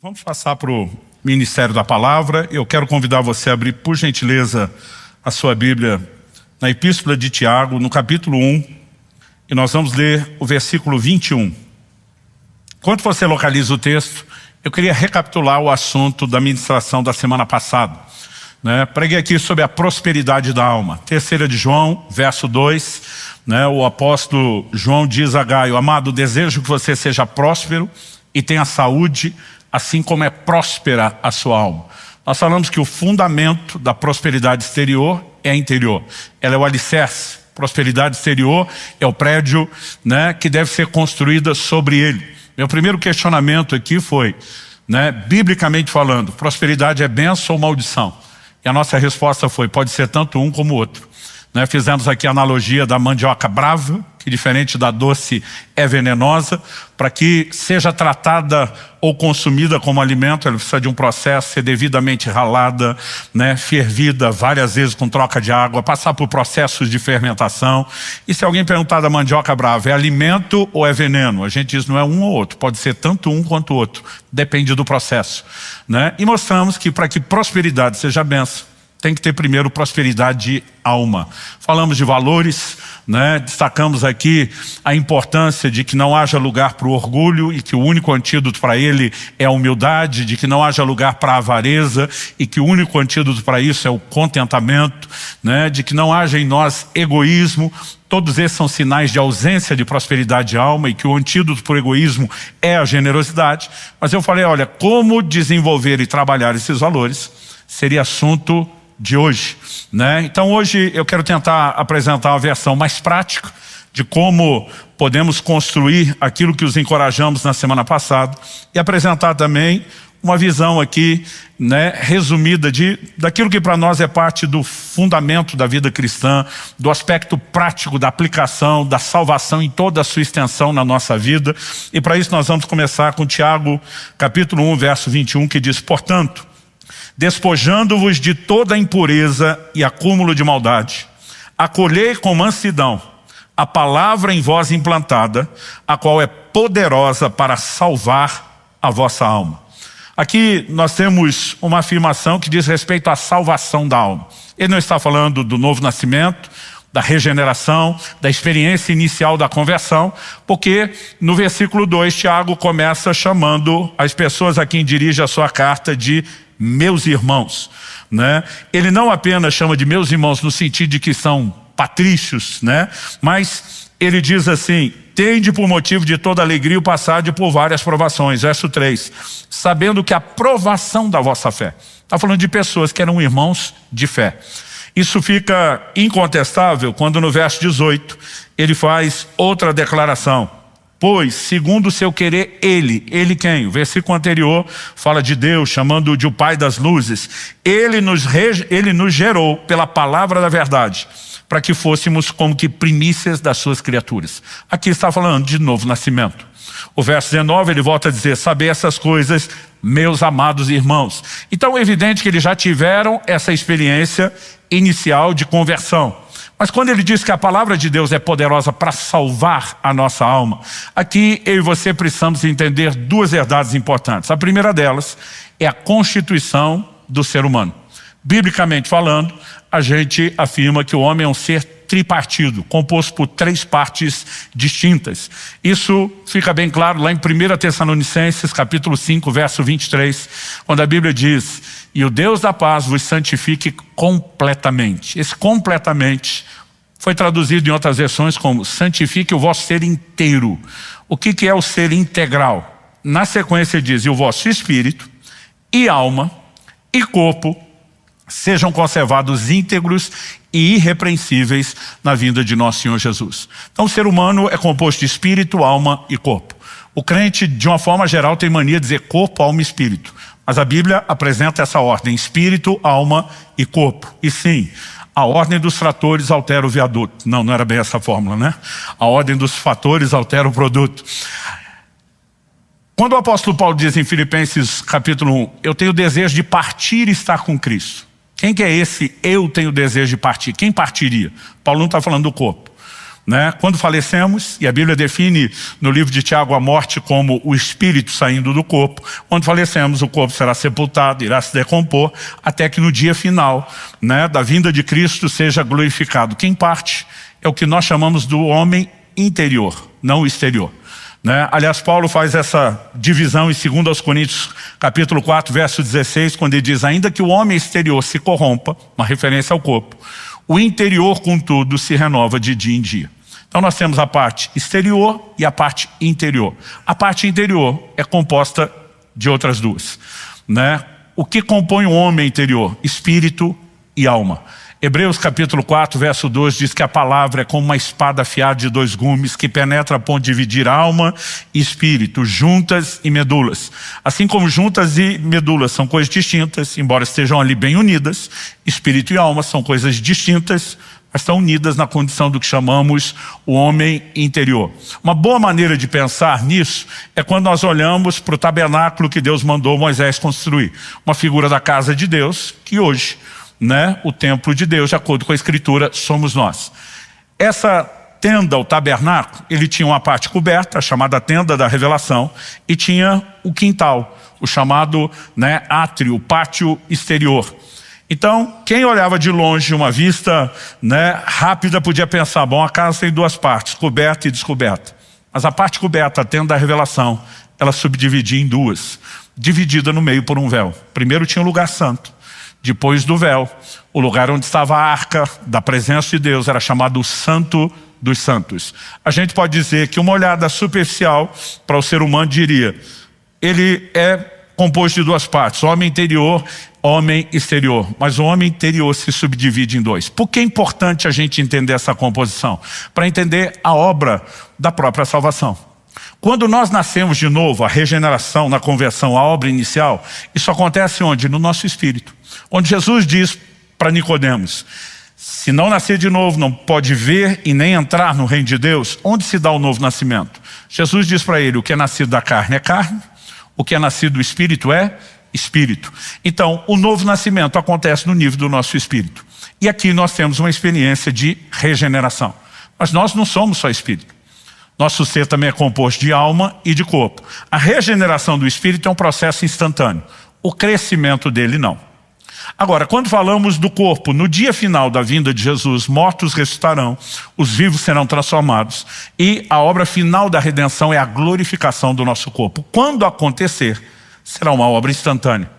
Vamos passar para o Ministério da Palavra. Eu quero convidar você a abrir, por gentileza, a sua Bíblia na Epístola de Tiago, no capítulo 1, e nós vamos ler o versículo 21. Enquanto você localiza o texto, eu queria recapitular o assunto da ministração da semana passada. Preguei aqui sobre a prosperidade da alma. 3 de João, verso 2, o apóstolo João diz a Gaio: amado, desejo que você seja próspero e tenha saúde, assim como é próspera a sua alma. Nós falamos que o fundamento da prosperidade exterior é a interior. Ela é o alicerce. Prosperidade exterior é o prédio que deve ser construída sobre ele. Meu primeiro questionamento aqui foi, biblicamente falando, prosperidade é bênção ou maldição? E a nossa resposta foi, pode ser tanto um como o outro. Fizemos aqui a analogia da mandioca brava, que diferente da doce é venenosa. Para que seja tratada ou consumida como alimento, ela precisa de um processo, ser devidamente ralada, fervida várias vezes com troca de água, passar por processos de fermentação. E se alguém perguntar da mandioca brava, é alimento ou é veneno? A gente diz, não é um ou outro, pode ser tanto um quanto o outro, depende do processo. E mostramos que para que prosperidade seja bênção, tem que ter primeiro prosperidade de alma. Falamos de valores, destacamos aqui a importância de que não haja lugar para o orgulho e que o único antídoto para ele é a humildade, de que não haja lugar para a avareza e que o único antídoto para isso é o contentamento, de que não haja em nós egoísmo. Todos esses são sinais de ausência de prosperidade de alma e que o antídoto para o egoísmo é a generosidade. Mas eu falei, olha, como desenvolver e trabalhar esses valores seria assunto de hoje, Então hoje eu quero tentar apresentar uma versão mais prática de como podemos construir aquilo que os encorajamos na semana passada e apresentar também uma visão aqui, resumida daquilo que para nós é parte do fundamento da vida cristã, do aspecto prático da aplicação, da salvação em toda a sua extensão na nossa vida. E para isso nós vamos começar com Tiago, capítulo 1, verso 21, que diz, portanto, despojando-vos de toda impureza e acúmulo de maldade, acolhei com mansidão a palavra em vós implantada, a qual é poderosa para salvar a vossa alma. Aqui nós temos uma afirmação que diz respeito à salvação da alma. Ele não está falando do novo nascimento, da regeneração, da experiência inicial da conversão, porque no versículo 2 Tiago começa chamando as pessoas a quem dirige a sua carta de meus irmãos. Ele não apenas chama de meus irmãos no sentido de que são patrícios, mas ele diz assim, tende por motivo de toda alegria o passar por várias provações. Verso 3, sabendo que a provação da vossa fé. Está falando de pessoas que eram irmãos de fé. Isso fica incontestável quando no verso 18 ele faz outra declaração. Pois, segundo o seu querer, ele quem? O versículo anterior fala de Deus, chamando-o de o Pai das luzes. Ele nos gerou pela palavra da verdade, para que fôssemos como que primícias das suas criaturas. Aqui está falando de novo nascimento. O verso 19 ele volta a dizer, saber essas coisas, meus amados irmãos. Então é evidente que eles já tiveram essa experiência inicial de conversão. Mas quando ele diz que a palavra de Deus é poderosa para salvar a nossa alma, aqui eu e você precisamos entender duas verdades importantes. A primeira delas é a constituição do ser humano. Biblicamente falando, a gente afirma que o homem é um ser tripartido, composto por 3 partes distintas. Isso fica bem claro lá em 1 Tessalonicenses, capítulo 5, verso 23, quando a Bíblia diz, e o Deus da paz vos santifique completamente. Esse completamente foi traduzido em outras versões como santifique o vosso ser inteiro. O que é o ser integral? Na sequência diz, e o vosso espírito, e alma, e corpo, sejam conservados íntegros e irrepreensíveis na vinda de nosso Senhor Jesus. Então o ser humano é composto de espírito, alma e corpo. O crente, de uma forma geral, tem mania de dizer corpo, alma e espírito. Mas a Bíblia apresenta essa ordem, espírito, alma e corpo. E sim, a ordem dos fatores altera o viaduto. Não era bem essa fórmula, A ordem dos fatores altera o produto. Quando o apóstolo Paulo diz em Filipenses capítulo 1, eu tenho desejo de partir e estar com Cristo. Quem que é esse eu tenho desejo de partir? Quem partiria? Paulo não está falando do corpo. né? Quando falecemos, e a Bíblia define no livro de Tiago a morte como o espírito saindo do corpo, quando falecemos o corpo será sepultado, irá se decompor, até que no dia final, né, da vinda de Cristo seja glorificado. Quem parte é o que nós chamamos do homem interior, não o exterior, né? Aliás, Paulo faz essa divisão em 2 Coríntios capítulo 4, verso 16, quando ele diz: ainda que o homem exterior se corrompa, uma referência ao corpo, o interior, contudo, se renova de dia em dia. Então nós temos a parte exterior e a parte interior. A parte interior é composta de outras duas, né? O que compõe o homem interior? Espírito e alma. Hebreus capítulo 4, verso 2 diz que a palavra é como uma espada afiada de 2 gumes que penetra a ponto de dividir alma e espírito, juntas e medulas. Assim como juntas e medulas são coisas distintas, embora estejam ali bem unidas, espírito e alma são coisas distintas, mas estão unidas na condição do que chamamos o homem interior. Uma boa maneira de pensar nisso é quando nós olhamos para o tabernáculo que Deus mandou Moisés construir. Uma figura da casa de Deus que hoje, né, o templo de Deus, de acordo com a Escritura, somos nós. Essa tenda, o tabernáculo, ele tinha uma parte coberta, chamada tenda da revelação, e tinha o quintal, o chamado, né, átrio, pátio exterior. Então, quem olhava de longe, uma vista, né, rápida, podia pensar: bom, a casa tem 2 partes, coberta e descoberta. Mas a parte coberta, a tenda da revelação, ela subdividia em 2, dividida no meio por um véu. Primeiro tinha o lugar santo. Depois do véu, o lugar onde estava a arca da presença de Deus era chamado o Santo dos Santos. A gente pode dizer que uma olhada superficial para o ser humano diria: ele é composto de 2 partes, homem interior, homem exterior. Mas o homem interior se subdivide em 2. Por que é importante a gente entender essa composição? Para entender a obra da própria salvação. Quando nós nascemos de novo, a regeneração, na conversão, a obra inicial, isso acontece onde? No nosso espírito. Onde Jesus diz para Nicodemos: se não nascer de novo, não pode ver e nem entrar no reino de Deus. Onde se dá o novo nascimento? Jesus diz para ele: o que é nascido da carne é carne, o que é nascido do espírito é espírito. Então, o novo nascimento acontece no nível do nosso espírito. E aqui nós temos uma experiência de regeneração. Mas nós não somos só espírito. Nosso ser também é composto de alma e de corpo. A regeneração do espírito é um processo instantâneo. O crescimento dele não. Agora, quando falamos do corpo, no dia final da vinda de Jesus, mortos ressuscitarão, os vivos serão transformados, e a obra final da redenção é a glorificação do nosso corpo. Quando acontecer, será uma obra instantânea.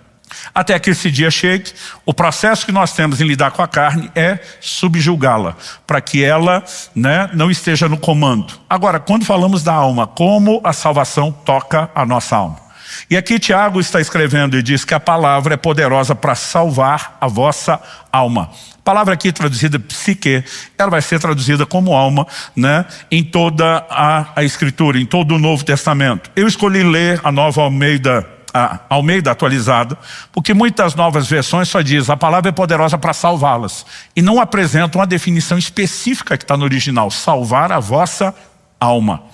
Até que esse dia chegue, o processo que nós temos em lidar com a carne é subjugá-la, para que ela, né, não esteja no comando. Agora, quando falamos da alma, como a salvação toca a nossa alma? E aqui Tiago está escrevendo e diz que a palavra é poderosa para salvar a vossa alma. A palavra aqui traduzida psique, ela vai ser traduzida como alma, né, em toda a Escritura, em todo o Novo Testamento. Eu escolhi ler a nova Almeida atualizada, porque muitas novas versões só diz: a palavra é poderosa para salvá-las, e não apresentam uma definição específica que está no original: salvar a vossa alma.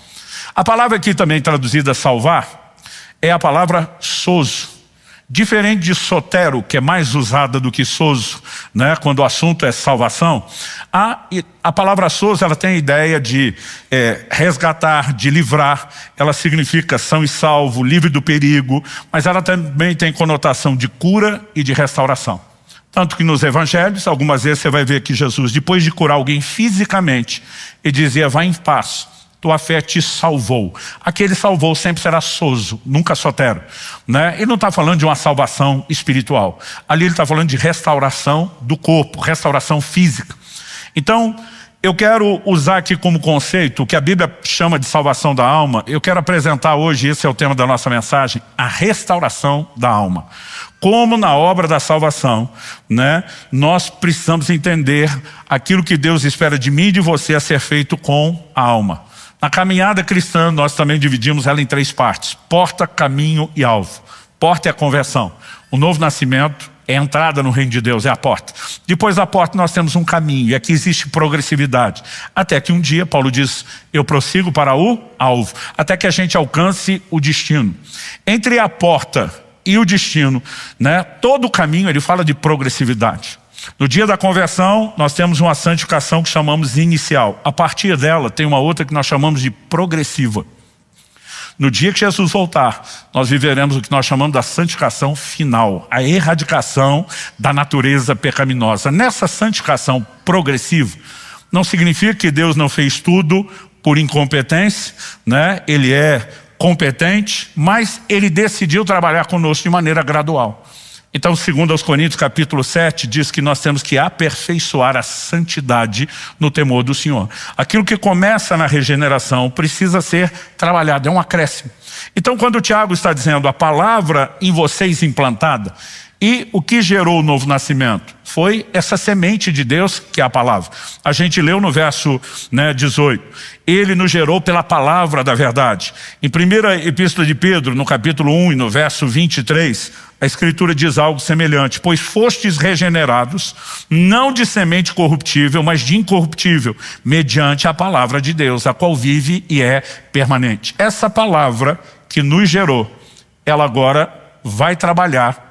A palavra aqui também traduzida salvar é a palavra sozo. Diferente de sotero, que é mais usada do que sozo, né, quando o assunto é salvação, a palavra sozo, ela tem a ideia de resgatar, de livrar. Ela significa são e salvo, livre do perigo, mas ela também tem conotação de cura e de restauração. Tanto que nos evangelhos, algumas vezes você vai ver que Jesus, depois de curar alguém fisicamente, ele dizia: vai em paz, tua fé te salvou. Aquele salvou sempre será sozo, nunca sotero, né? Ele não está falando de uma salvação espiritual. Ali ele está falando de restauração do corpo, restauração física. Então, eu quero usar aqui como conceito o que a Bíblia chama de salvação da alma. Eu quero apresentar hoje, esse é o tema da nossa mensagem, a restauração da alma. Como na obra da salvação, né, nós precisamos entender aquilo que Deus espera de mim e de você a ser feito com a alma. Na caminhada cristã, nós também dividimos ela em 3 partes: porta, caminho e alvo. Porta é a conversão. O novo nascimento é a entrada no reino de Deus, é a porta. Depois da porta nós temos um caminho, e aqui existe progressividade. Até que um dia, Paulo diz: eu prossigo para o alvo. Até que a gente alcance o destino. Entre a porta e o destino, né, todo o caminho, ele fala de progressividade. No dia da conversão, nós temos uma santificação que chamamos de inicial. A partir dela, tem uma outra que nós chamamos de progressiva. No dia que Jesus voltar, nós viveremos o que nós chamamos da santificação final, a erradicação da natureza pecaminosa. Nessa santificação progressiva, não significa que Deus não fez tudo por incompetência, né? Ele é competente, mas Ele decidiu trabalhar conosco de maneira gradual. Então, segundo aos Coríntios, capítulo 7, diz que nós temos que aperfeiçoar a santidade no temor do Senhor. Aquilo que começa na regeneração precisa ser trabalhado, é um acréscimo. Então, quando o Tiago está dizendo a palavra em vocês implantada, e o que gerou o novo nascimento? Foi essa semente de Deus, que é a palavra. A gente leu no verso 18. Ele nos gerou pela palavra da verdade. Em 1ª Epístola de Pedro, no capítulo 1 e no verso 23, a Escritura diz algo semelhante. Pois fostes regenerados, não de semente corruptível, mas de incorruptível, mediante a palavra de Deus, a qual vive e é permanente. Essa palavra que nos gerou, ela agora vai trabalhar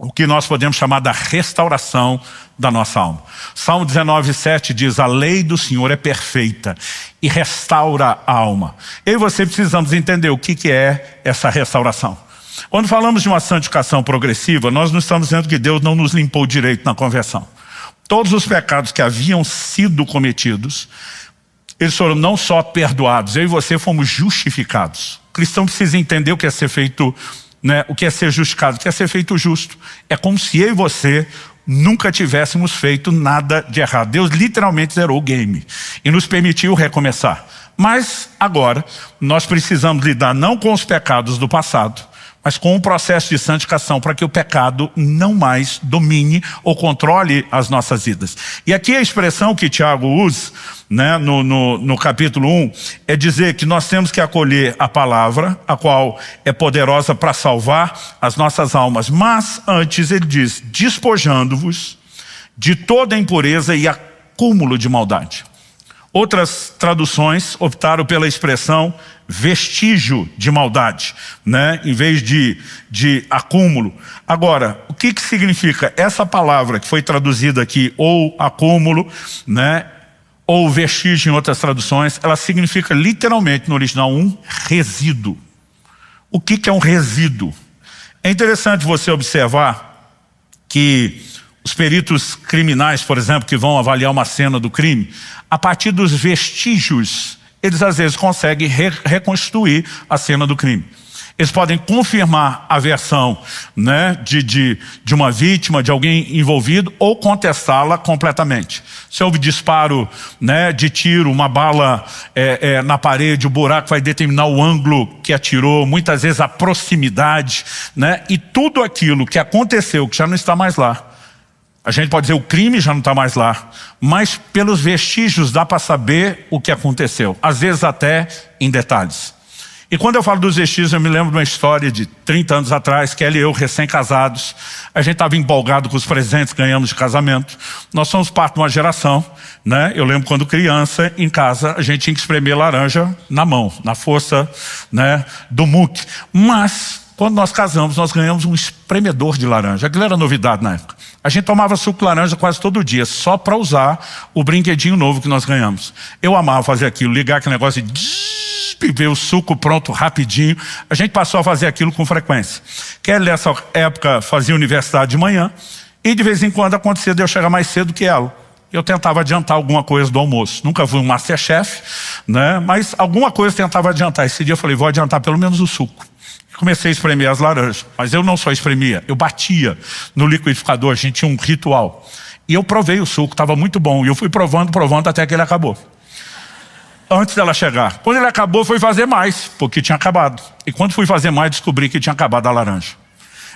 o que nós podemos chamar da restauração da nossa alma. Salmo 19:7 diz: a lei do Senhor é perfeita e restaura a alma. Eu e você precisamos entender o que é essa restauração. Quando falamos de uma santificação progressiva, nós não estamos dizendo que Deus não nos limpou direito na conversão. Todos os pecados que haviam sido cometidos, eles foram não só perdoados, eu e você fomos justificados. O cristão precisa entender o que é ser feito, o que é ser justificado, o que é ser feito justo. É como se eu e você nunca tivéssemos feito nada de errado. Deus literalmente zerou o game e nos permitiu recomeçar. Mas agora nós precisamos lidar não com os pecados do passado, mas com um processo de santificação para que o pecado não mais domine ou controle as nossas vidas. E aqui a expressão que Tiago usa, no capítulo 1, é dizer que nós temos que acolher a palavra, a qual é poderosa para salvar as nossas almas. Mas antes ele diz: despojando-vos de toda impureza e acúmulo de maldade. Outras traduções optaram pela expressão vestígio de maldade, em vez de acúmulo. Agora, o que significa essa palavra que foi traduzida aqui, ou acúmulo, ou vestígio em outras traduções? Ela significa literalmente no original um resíduo. O que é um resíduo? É interessante você observar que os peritos criminais, por exemplo, que vão avaliar uma cena do crime, a partir dos vestígios, eles às vezes conseguem reconstruir a cena do crime. Eles podem confirmar a versão de uma vítima, de alguém envolvido, ou contestá-la completamente. Se houve disparo de tiro, uma bala na parede, o buraco vai determinar o ângulo que atirou, muitas vezes a proximidade, e tudo aquilo que aconteceu, que já não está mais lá. A gente pode dizer o crime já não está mais lá, mas pelos vestígios dá para saber o que aconteceu, às vezes até em detalhes. E quando eu falo dos vestígios, eu me lembro de uma história de 30 anos atrás, que ela e eu, recém-casados, a gente estava empolgado com os presentes que ganhamos de casamento. Nós somos parte de uma geração, eu lembro quando criança, em casa, a gente tinha que espremer laranja na mão, na força do muque. Mas, quando nós casamos, nós ganhamos um espremedor de laranja. Aquilo era novidade na época. A gente tomava suco de laranja quase todo dia, só para usar o brinquedinho novo que nós ganhamos. Eu amava fazer aquilo, ligar aquele negócio e ver o suco pronto rapidinho. A gente passou a fazer aquilo com frequência. Kelly, nessa época, fazia universidade de manhã, e de vez em quando acontecia de eu chegar mais cedo que ela. Eu tentava adiantar alguma coisa do almoço. Nunca fui um Masterchef, mas alguma coisa eu tentava adiantar. Esse dia eu falei, vou adiantar pelo menos o suco. Comecei a espremer as laranjas, mas eu não só espremia, eu batia no liquidificador, a gente tinha um ritual. E eu provei o suco, estava muito bom, e eu fui provando até que ele acabou. Antes dela chegar. Quando ele acabou, fui fazer mais, porque tinha acabado. E quando fui fazer mais, descobri que tinha acabado a laranja.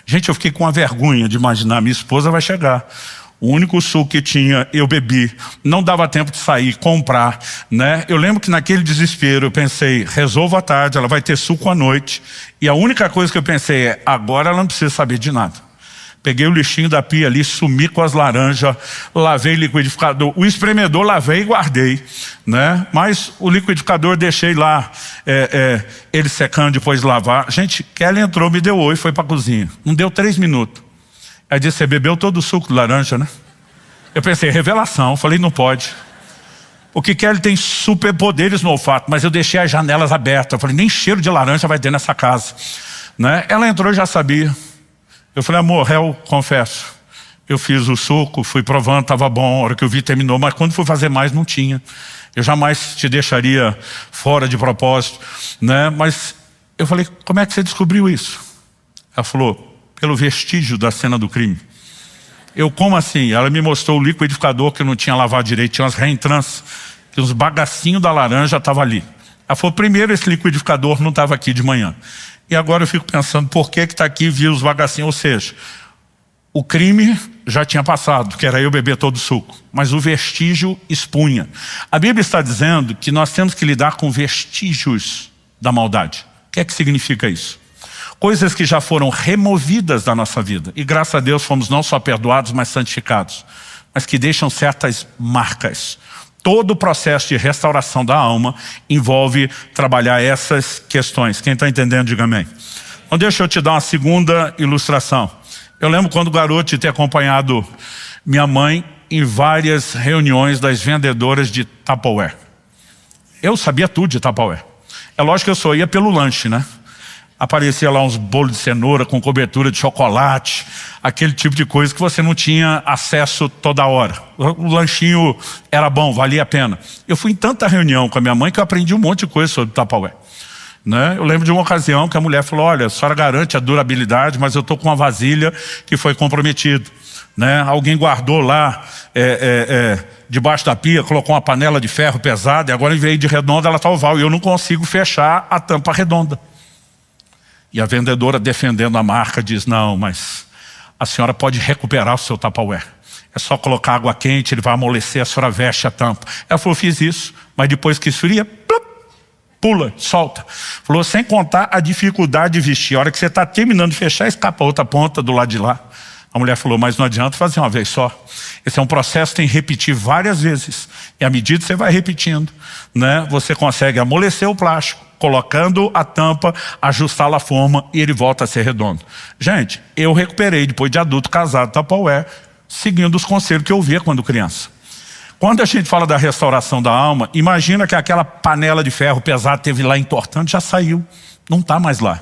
Gente, eu fiquei com a vergonha de imaginar, minha esposa vai chegar. O único suco que tinha, eu bebi. Não dava tempo de sair, comprar, Eu lembro que naquele desespero eu pensei, resolvo à tarde, ela vai ter suco à noite. E a única coisa que eu pensei é, agora ela não precisa saber de nada. Peguei o lixinho da pia ali, sumi com as laranjas, lavei o liquidificador. O espremedor lavei e guardei, Mas o liquidificador deixei lá, ele secando depois de lavar. Gente, Kelly entrou, me deu oi e foi para a cozinha. Não deu 3 minutos. Aí disse, você bebeu todo o suco de laranja, Eu pensei, revelação. Falei, não pode. O que quer, ele tem superpoderes no olfato, mas eu deixei as janelas abertas. Eu falei, nem cheiro de laranja vai ter nessa casa. Né? Ela entrou e já sabia. Eu falei, amor, eu confesso. Eu fiz o suco, fui provando, estava bom. A hora que eu vi, terminou. Mas quando fui fazer mais, não tinha. Eu jamais te deixaria fora de propósito. Né? Mas eu falei, como é que você descobriu isso? Ela falou, pelo vestígio da cena do crime. Eu, como assim? Ela me mostrou o liquidificador que eu não tinha lavado direito, tinha umas reentrâncias, que os bagacinhos da laranja estavam ali. Ela falou, primeiro esse liquidificador não estava aqui de manhã. E agora eu fico pensando, por que está aqui e vi os bagacinhos? Ou seja, o crime já tinha passado, que era eu beber todo o suco. Mas o vestígio expunha. A Bíblia está dizendo que nós temos que lidar com vestígios da maldade. O que é que significa isso? Coisas que já foram removidas da nossa vida. E graças a Deus fomos não só perdoados, mas santificados. Mas que deixam certas marcas. Todo o processo de restauração da alma envolve trabalhar essas questões. Quem está entendendo, diga amém. Então deixa eu te dar uma segunda ilustração. Eu lembro quando garoto de ter acompanhado minha mãe em várias reuniões das vendedoras de Tupperware. Eu sabia tudo de Tupperware. É lógico que eu só ia pelo lanche, né? Aparecia lá uns bolos de cenoura com cobertura de chocolate, aquele tipo de coisa que você não tinha acesso toda hora. O lanchinho era bom, valia a pena. Eu fui em tanta reunião com a minha mãe que eu aprendi um monte de coisa sobre Tupperware. Né? Eu lembro de uma ocasião que a mulher falou, olha, a senhora garante a durabilidade, mas eu estou com uma vasilha que foi comprometida. Né? Alguém guardou lá debaixo da pia, colocou uma panela de ferro pesada e agora em vez de redonda ela está oval e eu não consigo fechar a tampa redonda. E a vendedora, defendendo a marca, diz, não, mas a senhora pode recuperar o seu Tupperware. É só colocar água quente, ele vai amolecer, a senhora veste a tampa. Ela falou, fiz isso, mas depois que esfria, pula, solta. Falou, sem contar a dificuldade de vestir. A hora que você está terminando de fechar, escapa a outra ponta do lado de lá. A mulher falou, mas não adianta fazer uma vez só. Esse é um processo que tem que repetir várias vezes. E à medida que você vai repetindo, né, você consegue amolecer o plástico, colocando a tampa, ajustá-la a forma e ele volta a ser redondo. Gente, eu recuperei depois de adulto casado Tupperware, seguindo os conselhos que eu ouvia quando criança. Quando a gente fala da restauração da alma, imagina que aquela panela de ferro pesada teve lá entortando, já saiu, não está mais lá.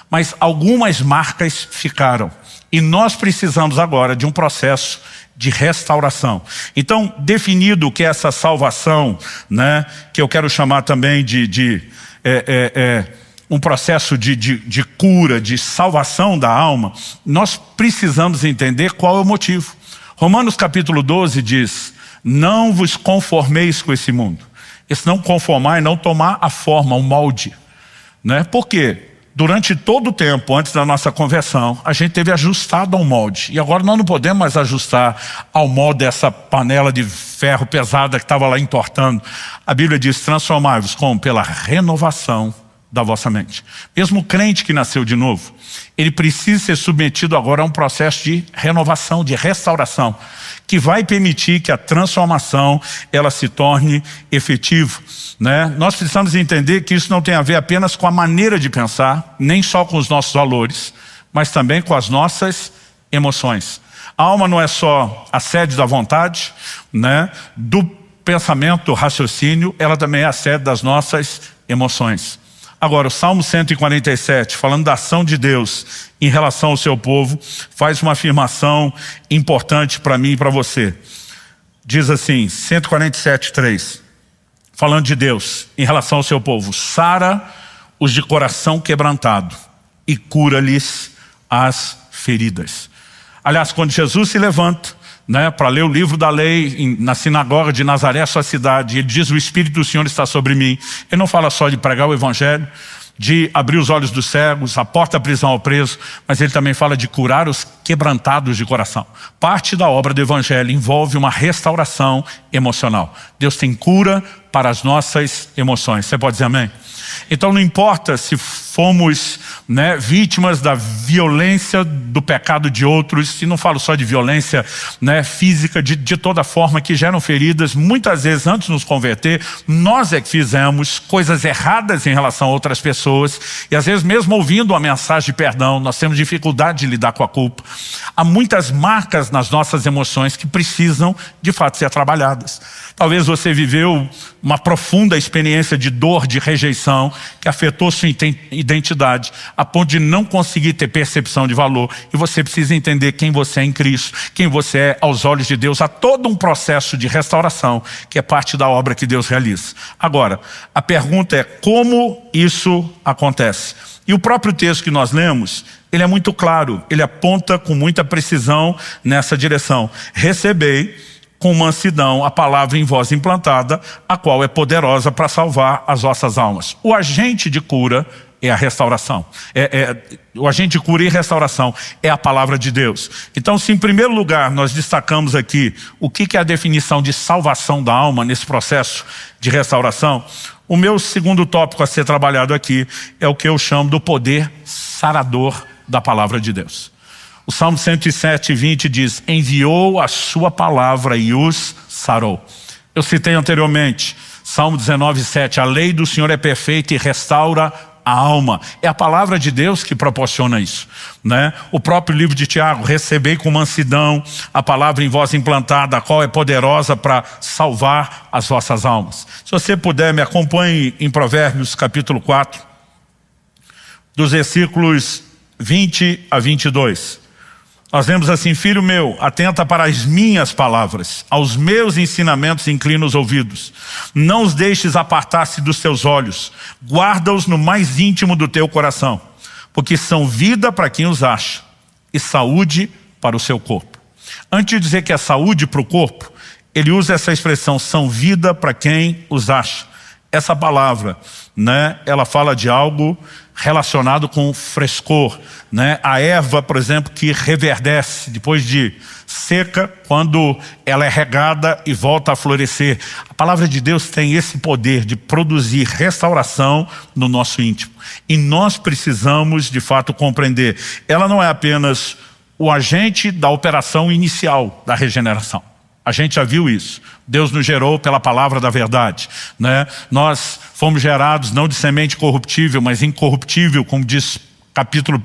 Mas algumas marcas ficaram. E nós precisamos agora de um processo de restauração. Então, definido o que é essa salvação, né, que eu quero chamar também um processo de cura, de salvação da alma, nós precisamos entender qual é o motivo. Romanos capítulo 12 diz, não vos conformeis com esse mundo. Esse não conformar é não tomar a forma, o molde. Né? Por quê? Durante todo o tempo, antes da nossa conversão, a gente teve ajustado ao molde. E agora nós não podemos mais ajustar ao molde dessa panela de ferro pesada que estava lá entortando. A Bíblia diz, transformai-vos como? Pela renovação da vossa mente. Mesmo o crente que nasceu de novo, ele precisa ser submetido agora a um processo de renovação, de restauração, que vai permitir que a transformação ela se torne efetiva. Né? Nós precisamos entender que isso não tem a ver apenas com a maneira de pensar, nem só com os nossos valores, mas também com as nossas emoções. A alma não é só a sede da vontade, né? Do pensamento, do raciocínio, ela também é a sede das nossas emoções. Agora, o Salmo 147, falando da ação de Deus em relação ao seu povo, faz uma afirmação importante para mim e para você. Diz assim, 147:3, falando de Deus em relação ao seu povo, sara os de coração quebrantado e cura-lhes as feridas. Aliás, quando Jesus se levanta, né, para ler o livro da lei na sinagoga de Nazaré, sua cidade, ele diz, o Espírito do Senhor está sobre mim. Ele não fala só de pregar o Evangelho, de abrir os olhos dos cegos, a porta da prisão ao preso, mas ele também fala de curar os quebrantados de coração. Parte da obra do Evangelho envolve uma restauração emocional. Deus tem cura para as nossas emoções. Você pode dizer amém? Então não importa se fomos vítimas da violência do pecado de outros, e não falo só de violência física, de toda forma, que geram feridas. Muitas vezes, antes de nos converter, nós é que fizemos coisas erradas em relação a outras pessoas, e às vezes mesmo ouvindo uma mensagem de perdão, nós temos dificuldade de lidar com a culpa. Há muitas marcas nas nossas emoções que precisam de fato ser trabalhadas. Talvez você viveu uma profunda experiência de dor, de rejeição, que afetou sua identidade, a ponto de não conseguir ter percepção de valor, e você precisa entender quem você é em Cristo, quem você é aos olhos de Deus. Há todo um processo de restauração, que é parte da obra que Deus realiza. Agora, a pergunta é como isso acontece? E o próprio texto que nós lemos, ele é muito claro, ele aponta com muita precisão nessa direção. Recebei com mansidão a palavra em vós implantada, a qual é poderosa para salvar as vossas almas. O agente de cura é a restauração. O agente de cura e restauração é a palavra de Deus. Então, se em primeiro lugar nós destacamos aqui o que é a definição de salvação da alma nesse processo de restauração, o meu segundo tópico a ser trabalhado aqui é o que eu chamo do poder sarador da palavra de Deus. O Salmo 107:20 diz: enviou a sua palavra e os sarou. Eu citei anteriormente, Salmo 19:7, a lei do Senhor é perfeita e restaura a alma. É a palavra de Deus que proporciona isso, O próprio livro de Tiago: recebei com mansidão a palavra em vós implantada, a qual é poderosa para salvar as vossas almas. Se você puder, me acompanhe em Provérbios capítulo 4, dos versículos 20 a 22. Nós vemos assim: filho meu, atenta para as minhas palavras, aos meus ensinamentos inclina os ouvidos. Não os deixes apartar-se dos teus olhos, guarda-os no mais íntimo do teu coração, porque são vida para quem os acha e saúde para o seu corpo. Antes de dizer que é saúde para o corpo, ele usa essa expressão, são vida para quem os acha. Essa palavra, ela fala de algo relacionado com frescor, A erva, por exemplo, que reverdece depois de seca, quando ela é regada e volta a florescer. A palavra de Deus tem esse poder de produzir restauração no nosso íntimo. E nós precisamos, de fato, compreender. Ela não é apenas o agente da operação inicial da regeneração. A gente já viu isso. Deus nos gerou pela palavra da verdade, Nós fomos gerados não de semente corruptível, mas incorruptível, como diz capítulo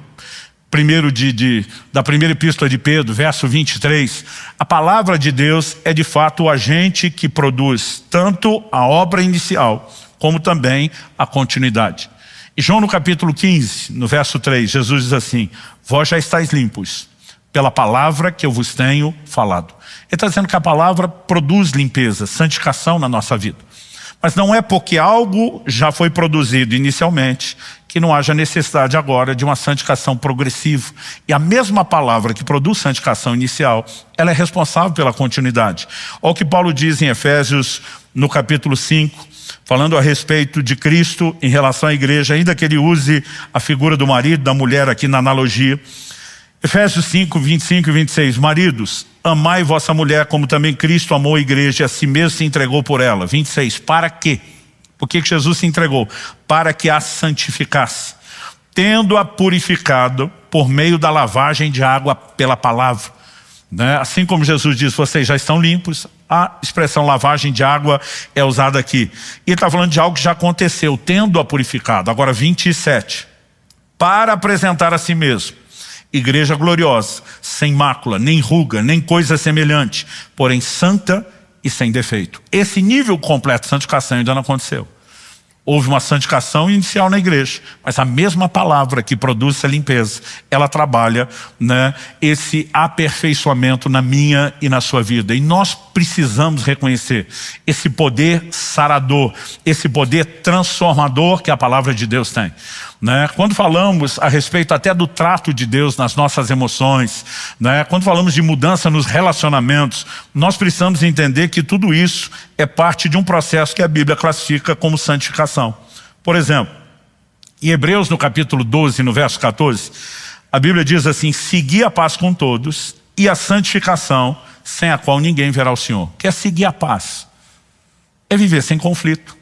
1 da primeira epístola de Pedro, verso 23. A palavra de Deus é de fato o agente que produz tanto a obra inicial, como também a continuidade. E João no capítulo 15, no verso 3, Jesus diz assim: vós já estáis limpos pela palavra que eu vos tenho falado. Ele está dizendo que a palavra produz limpeza, santificação na nossa vida. Mas não é porque algo já foi produzido inicialmente que não haja necessidade agora de uma santificação progressiva. E a mesma palavra que produz santificação inicial, ela é responsável pela continuidade. Olha o que Paulo diz em Efésios, no capítulo 5, falando a respeito de Cristo em relação à igreja, ainda que ele use a figura do marido, da mulher aqui na analogia. Efésios 5, 25 e 26, maridos, amai vossa mulher como também Cristo amou a igreja e a si mesmo se entregou por ela. 26, para quê? Por que Jesus se entregou? Para que a santificasse, tendo-a purificado por meio da lavagem de água pela palavra. Assim como Jesus diz, vocês já estão limpos, a expressão lavagem de água é usada aqui. E ele está falando de algo que já aconteceu, tendo-a purificado. Agora 27, para apresentar a si mesmo igreja gloriosa, sem mácula, nem ruga, nem coisa semelhante, porém santa e sem defeito. Esse nível completo de santificação ainda não aconteceu. Houve uma santificação inicial na igreja, mas a mesma palavra que produz essa limpeza, ela trabalha esse aperfeiçoamento na minha e na sua vida. E nós precisamos reconhecer esse poder sarador, esse poder transformador que a palavra de Deus tem. Quando falamos a respeito até do trato de Deus nas nossas emoções, quando falamos de mudança nos relacionamentos, nós precisamos entender que tudo isso é parte de um processo que a Bíblia classifica como santificação. Por exemplo, em Hebreus no capítulo 12, no verso 14, a Bíblia diz assim: segui a paz com todos e a santificação, sem a qual ninguém verá o Senhor. Quer seguir a paz. é viver sem conflito,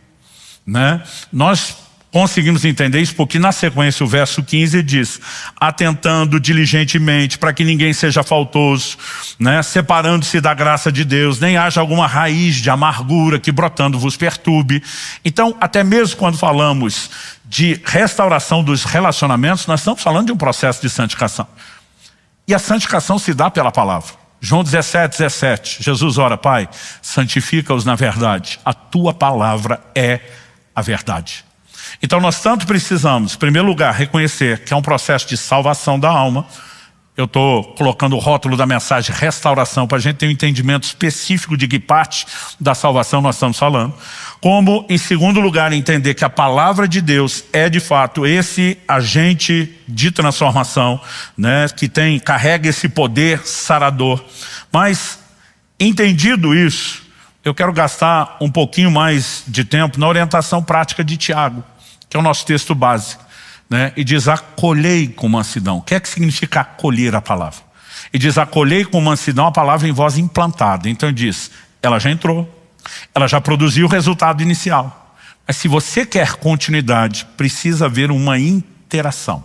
né? Nós conseguimos entender isso porque na sequência o verso 15 diz: atentando diligentemente para que ninguém seja faltoso, né? Separando-se da graça de Deus, nem haja alguma raiz de amargura que brotando vos perturbe. Então, até mesmo quando falamos de restauração dos relacionamentos, nós estamos falando de um processo de santificação. E a santificação se dá pela palavra. João 17:17, Jesus ora: Pai, santifica-os na verdade, a tua palavra é a verdade. Então nós tanto precisamos, em primeiro lugar, reconhecer que é um processo de salvação da alma. Eu estou colocando o rótulo da mensagem restauração, para a gente ter um entendimento específico de que parte da salvação nós estamos falando. Como, em segundo lugar, entender que a palavra de Deus é de fato esse agente de transformação, né, que carrega esse poder sarador. Mas, entendido isso, eu quero gastar um pouquinho mais de tempo na orientação prática de Tiago, que é o nosso texto básico, né? E diz: acolhei com mansidão. O que é que significa acolher a palavra? E diz: acolhei com mansidão a palavra em voz implantada. Então diz, ela já entrou, ela já produziu o resultado inicial. Mas se você quer continuidade, precisa haver uma interação.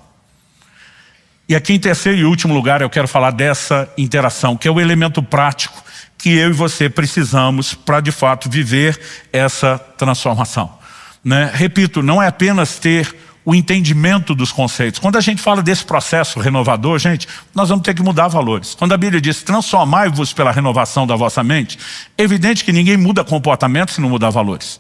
E aqui em terceiro e último lugar eu quero falar dessa interação, que é o elemento prático que eu e você precisamos para de fato viver essa transformação, né? Repito, não é apenas ter o entendimento dos conceitos. Quando a gente fala desse processo renovador, gente, nós vamos ter que mudar valores. Quando a Bíblia diz: transformai-vos pela renovação da vossa mente, é evidente que ninguém muda comportamento se não mudar valores.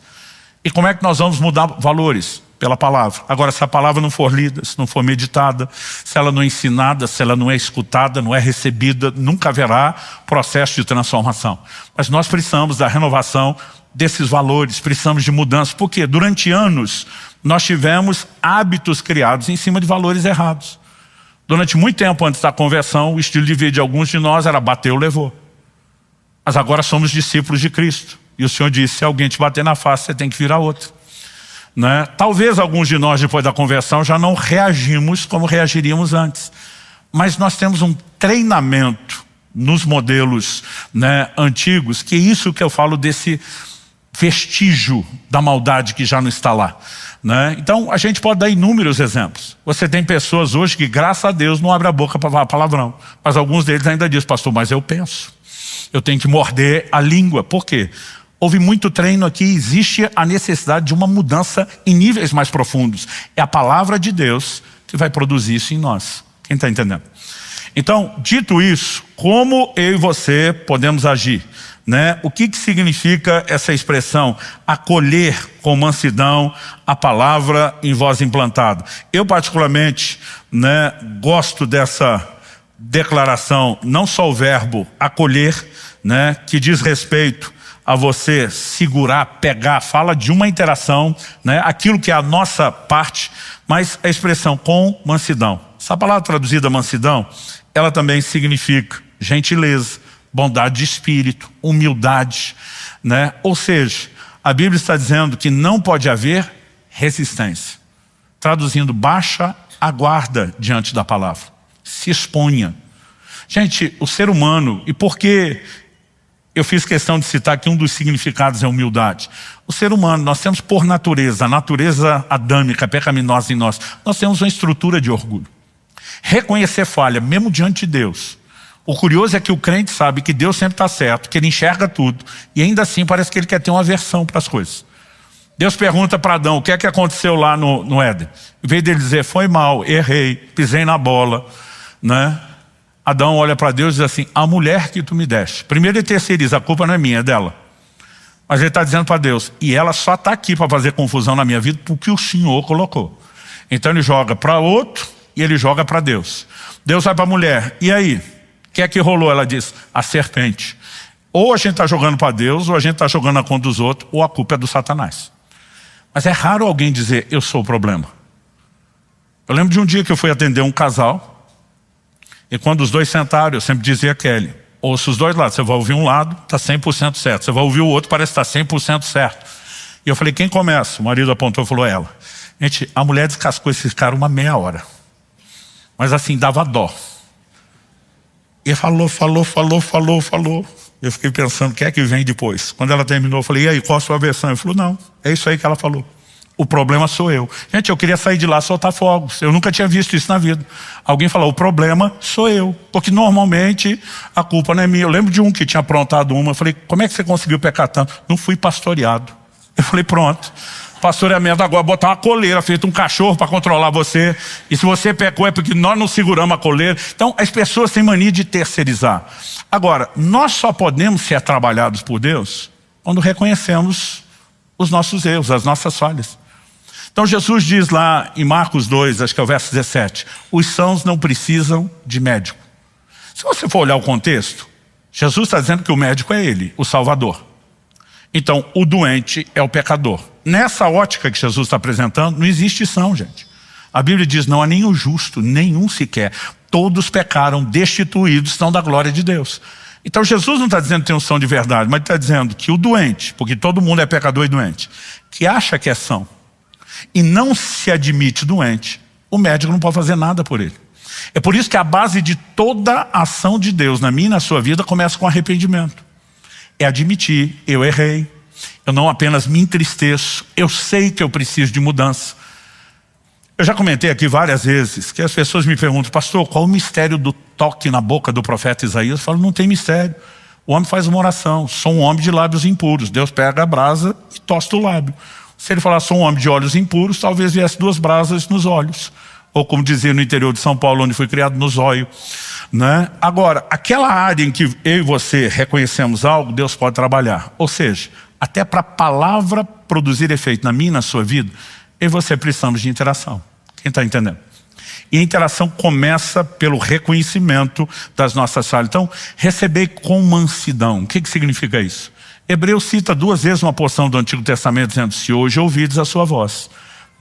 E como é que nós vamos mudar valores? Pela palavra. Agora, se a palavra não for lida, se não for meditada, se ela não é ensinada, se ela não é escutada, não é recebida, nunca haverá processo de transformação. Mas nós precisamos da renovação desses valores, precisamos de mudança. Porque durante anos nós tivemos hábitos criados em cima de valores errados. Durante muito tempo antes da conversão, o estilo de vida de alguns de nós era bateu, levou. Mas agora somos discípulos de Cristo. E o Senhor disse: se alguém te bater na face, você tem que virar outro, né? Talvez alguns de nós, depois da conversão, já não reagimos como reagiríamos antes. Mas nós temos um treinamento nos modelos, né, antigos, que é isso que eu falo desse vestígio da maldade que já não está lá, né? Então a gente pode dar inúmeros exemplos. Você tem pessoas hoje que, graças a Deus, não abre a boca para falar palavrão. Mas alguns deles ainda dizem: pastor, mas eu penso. Eu tenho que morder a língua. Por quê? Houve muito treino aqui, existe a necessidade de uma mudança em níveis mais profundos. É a palavra de Deus que vai produzir isso em nós. Quem está entendendo? Então, dito isso, como eu e você podemos agir, né? O que significa essa expressão acolher com mansidão a palavra em voz implantada? Eu particularmente, né, gosto dessa declaração, não só o verbo acolher, né, que diz respeito a você segurar, pegar, fala de uma interação, né, aquilo que é a nossa parte, mas a expressão com mansidão. Essa palavra traduzida mansidão, ela também significa gentileza, bondade de espírito, humildade, né? Ou seja, a Bíblia está dizendo que não pode haver resistência. Traduzindo, baixa a guarda diante da palavra. Se exponha. Gente, o ser humano, e por que eu fiz questão de citar que um dos significados é humildade? O ser humano, nós temos por natureza, a natureza adâmica, pecaminosa em nós, nós temos uma estrutura de orgulho. Reconhecer falha, mesmo diante de Deus. O curioso é que o crente sabe que Deus sempre está certo, que ele enxerga tudo, e ainda assim parece que ele quer ter uma aversão para as coisas. Deus pergunta para Adão: o que é que aconteceu lá no Éden? Em vez dele dizer: foi mal, errei, pisei na bola, né? Adão olha para Deus e diz assim: a mulher que tu me deste. Primeiro ele terceiriza: a culpa não é minha, é dela. Mas ele está dizendo para Deus: e ela só está aqui para fazer confusão na minha vida porque o Senhor colocou. Então ele joga para outro e ele joga para Deus. Deus vai para a mulher: e aí? O que é que rolou? Ela diz: a serpente. Ou a gente está jogando para Deus, ou a gente está jogando na conta dos outros, ou a culpa é do Satanás. Mas é raro alguém dizer: eu sou o problema. Eu lembro de um dia que eu fui atender um casal, e quando os dois sentaram, eu sempre dizia a Kelly: ouça os dois lados, você vai ouvir um lado, está 100% certo. Você vai ouvir o outro, parece que está 100% certo. E eu falei: quem começa? O marido apontou e falou: ela. Gente, a mulher descascou esse cara uma meia hora. Mas assim, dava dó. E falou. Eu fiquei pensando, o que é que vem depois? Quando ela terminou, eu falei, e aí, qual a sua versão? Ele falou, não, é isso aí que ela falou. O problema sou eu. Gente, eu queria sair de lá, soltar fogos. Eu nunca tinha visto isso na vida. Alguém falou, o problema sou eu. Porque normalmente a culpa não é minha. Eu lembro de um que tinha aprontado uma. Eu falei, como é que você conseguiu pecar tanto? Não fui pastoreado. Eu falei, pronto. Pastoreamento agora, botar uma coleira, feito um cachorro para controlar você. E se você pecou é porque nós não seguramos a coleira. Então as pessoas têm mania de terceirizar. Agora, nós só podemos ser trabalhados por Deus quando reconhecemos os nossos erros, as nossas falhas. Então Jesus diz lá em Marcos 2, acho que é o verso 17, os sãos não precisam de médico. Se você for olhar o contexto, Jesus está dizendo que o médico é ele, o Salvador. Então o doente é o pecador. Nessa ótica que Jesus está apresentando, não existe são, gente. A Bíblia diz, não há nenhum justo, nenhum sequer. Todos pecaram, destituídos, estão da glória de Deus. Então Jesus não está dizendo que tem um são de verdade, mas está dizendo que o doente, porque todo mundo é pecador e doente, que acha que é são, e não se admite doente, o médico não pode fazer nada por ele. É por isso que a base de toda a ação de Deus na minha e na sua vida começa com arrependimento. É admitir, eu errei, eu não apenas me entristeço, eu sei que eu preciso de mudança. Eu já comentei aqui várias vezes que as pessoas me perguntam, pastor, qual o mistério do toque na boca do profeta Isaías? Eu falo, não tem mistério. O homem faz uma oração, sou um homem de lábios impuros. Deus pega a brasa e tosta o lábio. Se ele falar, sou um homem de olhos impuros, talvez viesse 2 brasas nos olhos. Ou como dizia no interior de São Paulo, onde fui criado, no zóio. Né? Agora, aquela área em que eu e você reconhecemos algo, Deus pode trabalhar. Ou seja, até para a palavra produzir efeito na minha e na sua vida, eu e você precisamos de interação. Quem está entendendo? E a interação começa pelo reconhecimento das nossas falhas. Então, receber com mansidão. O que significa isso? Hebreus cita 2 vezes uma porção do Antigo Testamento dizendo, se hoje ouvides a sua voz,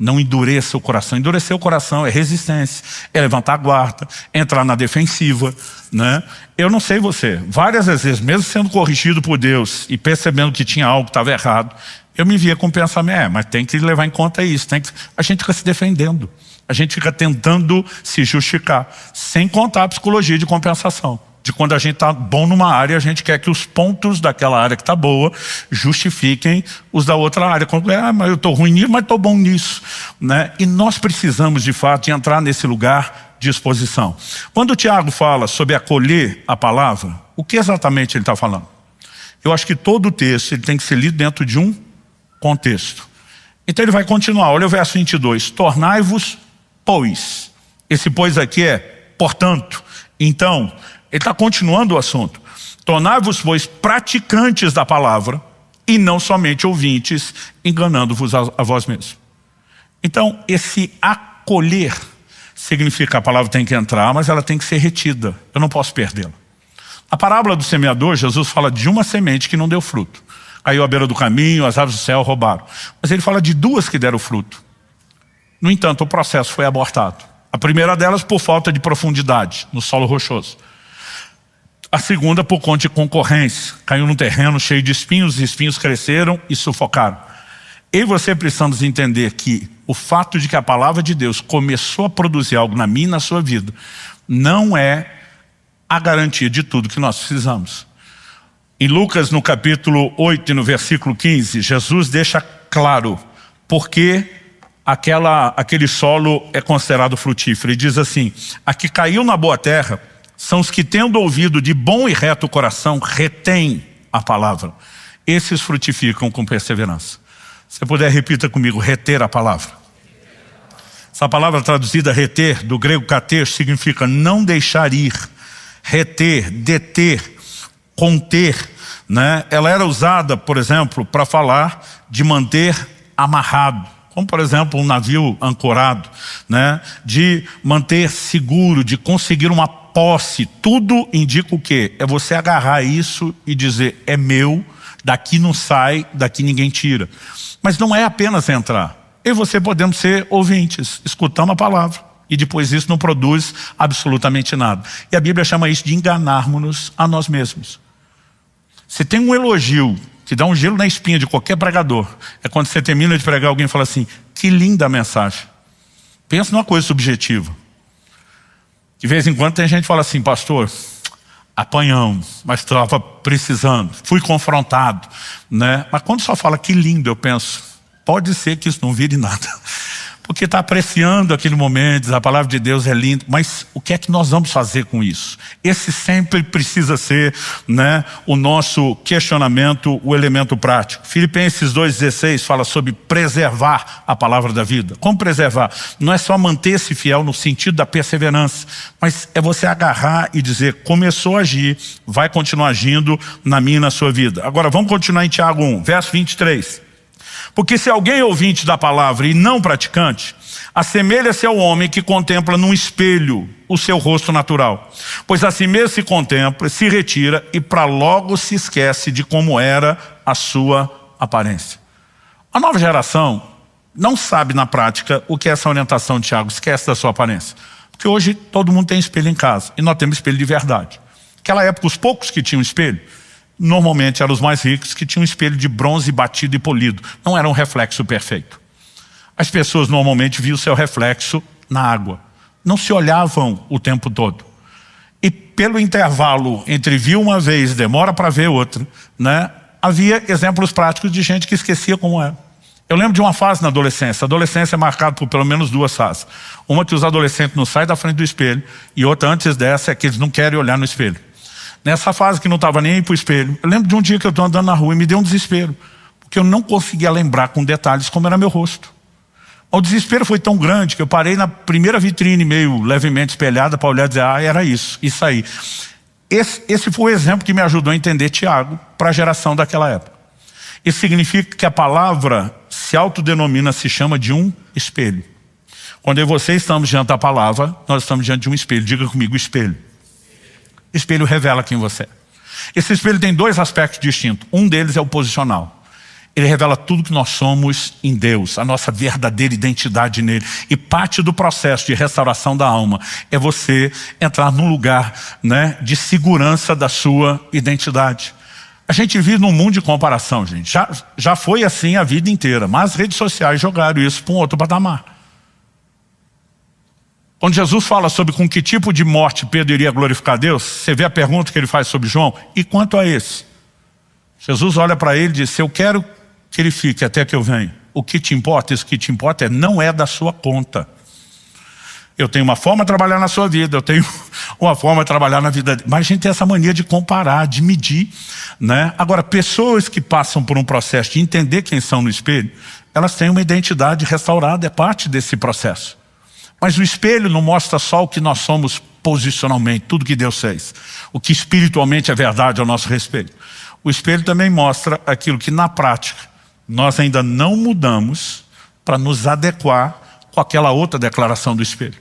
não endureça o coração. Endurecer o coração é resistência, é levantar a guarda, é entrar na defensiva, né? Eu não sei você, várias vezes, mesmo sendo corrigido por Deus e percebendo que tinha algo que estava errado, eu me via com o pensamento, mas tem que levar em conta isso. A gente fica se defendendo, a gente fica tentando se justificar, sem contar a psicologia de compensação. De quando a gente está bom numa área, a gente quer que os pontos daquela área que está boa justifiquem os da outra área. Mas eu estou ruim nisso, mas estou bom nisso. Né? E nós precisamos, de fato, de entrar nesse lugar de exposição. Quando o Tiago fala sobre acolher a palavra, o que exatamente ele está falando? Eu acho que todo o texto ele tem que ser lido dentro de um contexto. Então ele vai continuar, olha o verso 22. Tornai-vos, pois. Esse pois aqui é, portanto. Então, ele está continuando o assunto. Tornai-vos, pois, praticantes da palavra e não somente ouvintes, enganando-vos a vós mesmos. Então, esse acolher significa que a palavra tem que entrar, mas ela tem que ser retida. Eu não posso perdê-la. A parábola do semeador, Jesus fala de uma semente que não deu fruto. Caiu à beira do caminho, as aves do céu roubaram. Mas ele fala de 2 que deram fruto. No entanto, o processo foi abortado. A primeira delas por falta de profundidade, no solo rochoso. A segunda por conta de concorrência. Caiu num terreno cheio de espinhos, os espinhos cresceram e sufocaram. Eu e você precisamos entender que o fato de que a palavra de Deus começou a produzir algo na minha e na sua vida, não é a garantia de tudo que nós precisamos. Em Lucas, no capítulo 8 e no versículo 15, Jesus deixa claro por que aquele solo é considerado frutífero. Ele diz assim, a que caiu na boa terra, são os que tendo ouvido de bom e reto coração, retém a palavra. Esses frutificam com perseverança. Se puder, repita comigo, reter a palavra. Essa palavra traduzida reter, do grego kater, significa não deixar ir, reter, deter, conter. Né? Ela era usada, por exemplo, para falar de manter amarrado. Como, por exemplo, um navio ancorado. Né? De manter seguro, de conseguir uma posse. Tudo indica o quê? É você agarrar isso e dizer, é meu, daqui não sai, daqui ninguém tira. Mas não é apenas entrar. Eu e você podemos ser ouvintes, escutando a palavra. E depois isso não produz absolutamente nada. E a Bíblia chama isso de enganarmos-nos a nós mesmos. Se tem um elogio que dá um gelo na espinha de qualquer pregador, é quando você termina de pregar, alguém fala assim, que linda a mensagem. Pensa numa coisa subjetiva. De vez em quando tem gente que fala assim, pastor, apanhamos, mas estava precisando, fui confrontado, né? Mas quando só fala que lindo, eu penso, pode ser que isso não vire nada, porque está apreciando aquele momento, diz, a palavra de Deus é linda, mas o que é que nós vamos fazer com isso? Esse sempre precisa ser, né, o nosso questionamento, o elemento prático. Filipenses 2,16 fala sobre preservar a palavra da vida. Como preservar? Não é só manter-se fiel no sentido da perseverança, mas é você agarrar e dizer, começou a agir, vai continuar agindo na minha e na sua vida. Agora vamos continuar em Tiago 1, verso 23. Porque se alguém é ouvinte da palavra e não praticante, assemelha-se ao homem que contempla num espelho o seu rosto natural. Pois assim mesmo se contempla, se retira e para logo se esquece de como era a sua aparência. A nova geração não sabe na prática o que é essa orientação de Tiago, esquece da sua aparência. Porque hoje todo mundo tem espelho em casa e nós temos espelho de verdade. Naquela época os poucos que tinham espelho, normalmente eram os mais ricos que tinham um espelho de bronze batido e polido. Não era um reflexo perfeito. As pessoas normalmente viam o seu reflexo na água. Não se olhavam o tempo todo. E pelo intervalo entre viu uma vez, demora para ver outra, né, havia exemplos práticos de gente que esquecia como era. Eu lembro de uma fase na adolescência. A adolescência é marcada por pelo menos duas fases. Uma que os adolescentes não saem da frente do espelho e outra antes dessa é que eles não querem olhar no espelho. Nessa fase que não estava nem aí para o espelho, eu lembro de um dia que eu estou andando na rua e me deu um desespero, porque eu não conseguia lembrar com detalhes como era meu rosto. O desespero foi tão grande que eu parei na primeira vitrine meio levemente espelhada para olhar e dizer, era isso aí. Esse foi o exemplo que me ajudou a entender Tiago para a geração daquela época. Isso significa que a palavra se autodenomina, se chama de um espelho. Quando eu e você estamos diante da palavra, nós estamos diante de um espelho. Diga comigo, espelho. Espelho revela quem você é. Esse espelho tem dois aspectos distintos. Um deles é o posicional. Ele revela tudo que nós somos em Deus, a nossa verdadeira identidade nele. E parte do processo de restauração da alma é você entrar num lugar, né, de segurança da sua identidade. A gente vive num mundo de comparação, gente. Já foi assim a vida inteira, mas as redes sociais jogaram isso para um outro patamar. Quando Jesus fala sobre com que tipo de morte Pedro iria glorificar Deus, você vê a pergunta que ele faz sobre João, e quanto a esse? Jesus olha para ele e diz, eu quero que ele fique até que eu venha. O que te importa, isso que te importa não é da sua conta. Eu tenho uma forma de trabalhar na sua vida, eu tenho uma forma de trabalhar na vida dele. Mas a gente tem essa mania de comparar, de medir, né? Agora, pessoas que passam por um processo de entender quem são no espelho, elas têm uma identidade restaurada, é parte desse processo. Mas o espelho não mostra só o que nós somos posicionalmente, tudo que Deus fez. O que espiritualmente é verdade ao nosso respeito. O espelho também mostra aquilo que na prática nós ainda não mudamos para nos adequar com aquela outra declaração do espelho.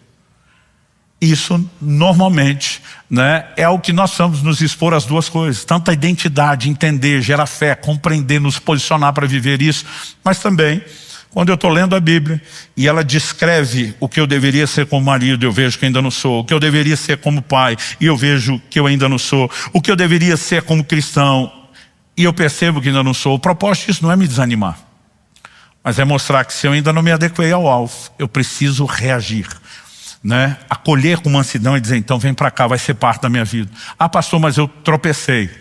Isso normalmente, né, é o que nós vamos nos expor às duas coisas. Tanto a identidade, entender, gerar fé, compreender, nos posicionar para viver isso, mas também quando eu estou lendo a Bíblia e ela descreve o que eu deveria ser como marido, eu vejo que ainda não sou. O que eu deveria ser como pai, e eu vejo que eu ainda não sou. O que eu deveria ser como cristão, e eu percebo que ainda não sou. O propósito disso não é me desanimar, mas é mostrar que se eu ainda não me adequei ao alvo, eu preciso reagir, né? Acolher com mansidão e dizer, então vem para cá, vai ser parte da minha vida. Ah, pastor, mas eu tropecei.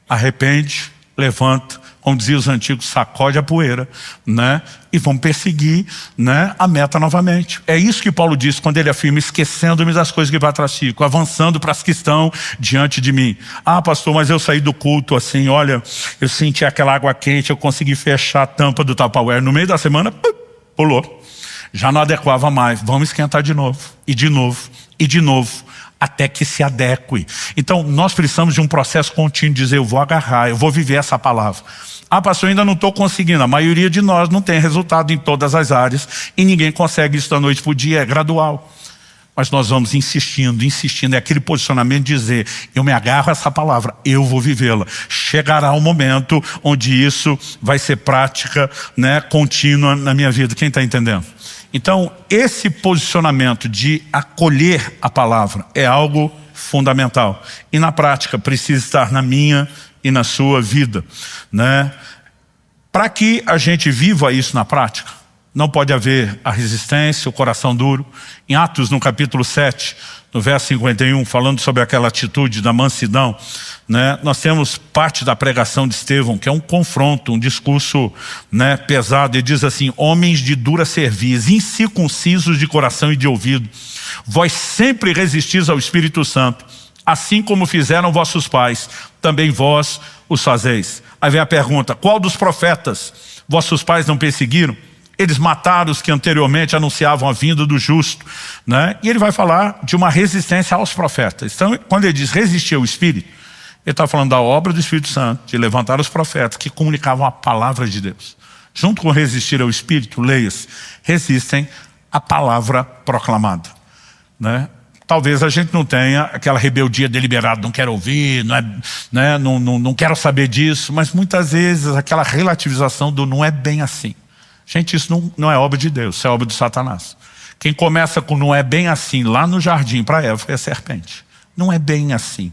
Arrepende, levanta, como diziam os antigos, sacode a poeira, né? E vamos perseguir, né, a meta novamente. É isso que Paulo diz quando ele afirma, esquecendo-me das coisas que para trás fico, avançando para as que estão diante de mim. Ah, pastor, mas eu saí do culto assim, olha, eu senti aquela água quente, eu consegui fechar a tampa do Tupperware. No meio da semana, pulou. Já não adequava mais, vamos esquentar de novo, e de novo, e de novo, até que se adeque. Então nós precisamos de um processo contínuo, de dizer, eu vou agarrar, eu vou viver essa palavra. Ah, pastor, eu ainda não estou conseguindo. A maioria de nós não tem resultado em todas as áreas e ninguém consegue isso da noite para o dia, é gradual. Mas nós vamos insistindo, é aquele posicionamento de dizer, eu me agarro a essa palavra, eu vou vivê-la. Chegará um momento onde isso vai ser prática, né, contínua na minha vida. Quem está entendendo? Então, esse posicionamento de acolher a palavra é algo fundamental. E na prática, precisa estar na minha e na sua vida, né? Para que a gente viva isso na prática, Não pode haver a resistência, o coração duro. Em Atos, no capítulo 7, no verso 51, falando sobre aquela atitude da mansidão, né, nós temos parte da pregação de Estevão, que é um confronto, um discurso, né, pesado. Ele diz assim: homens de dura cerviz, incircuncisos de coração e de ouvido, vós sempre resistis ao Espírito Santo, assim como fizeram vossos pais, também vós os fazeis. Aí vem a pergunta: qual dos profetas vossos pais não perseguiram? Eles mataram os que anteriormente anunciavam a vinda do justo, né? E ele vai falar de uma resistência aos profetas. Então, quando ele diz resistir ao Espírito, ele está falando da obra do Espírito Santo, de levantar os profetas que comunicavam a palavra de Deus. Junto com resistir ao Espírito, leias, resistem à palavra proclamada, né? Talvez a gente não tenha aquela rebeldia deliberada, não quero ouvir, não quero saber disso, mas muitas vezes aquela relativização do não é bem assim. Gente, isso não é obra de Deus, isso é obra de Satanás. Quem começa com não é bem assim, lá no jardim para Eva, foi a serpente. Não é bem assim.